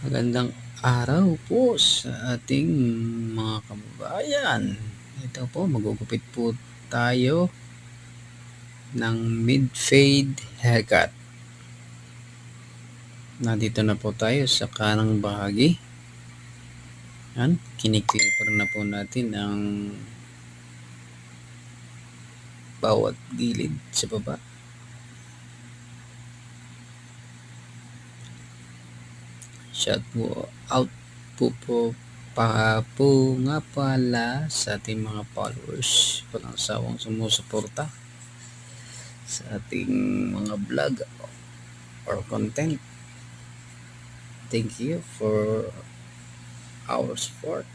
Magandang araw po sa ating mga kababayan. Ito po, magugupit po tayo ng mid-fade haircut. Nandito na po tayo sa kanang bahagi. Yan, kinikliper na po natin ang bawat gilid sa baba. Shout po out po nga pala sa ating mga followers, walang sawang sumusuporta sa ating mga vlog or content. Thank you for our support.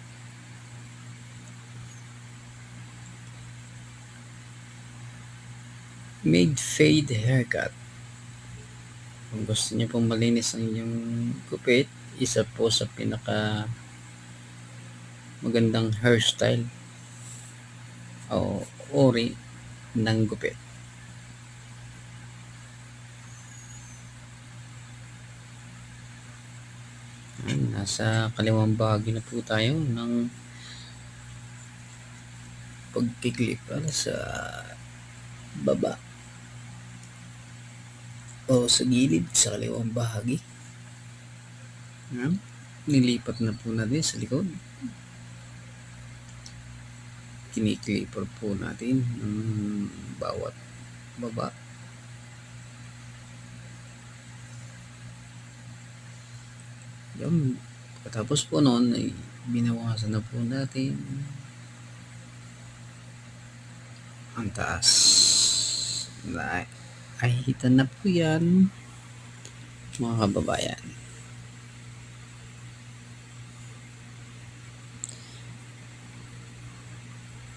Mid-fade haircut. Kung gusto niyo pong malinis ang inyong gupit, isa po sa pinaka magandang hairstyle o uri ng gupit. Nasa kaliwang bahagi na po tayo ng pagkiklipper sa baba o sa gilid sa kaliwang bahagi. Nilipat na po natin sa likod. Kinikliper po natin ng bawat baba. Yung pagkatapos po noon ay binawasan na po natin ang taas. Nahihitan na po yan, mga kababayan.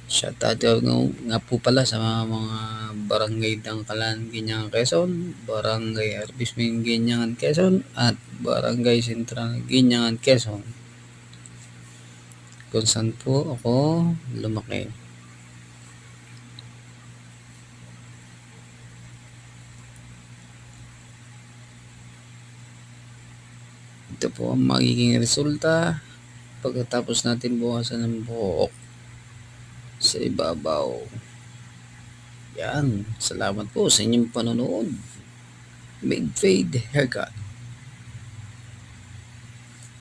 Shoutout nga po pala sa mga barangay Dangkalan, Ginyangan, Quezon, Barangay Arbismin, Ginyangan, Quezon, at Barangay Sentral, Ginyangan, Quezon, kung saan po ako lumaki. Ito po ang magiging resulta pagkatapos natin bukasan ng buhok sa ibabaw. Yan, salamat po sa inyong panonood. Mid-fade haircut.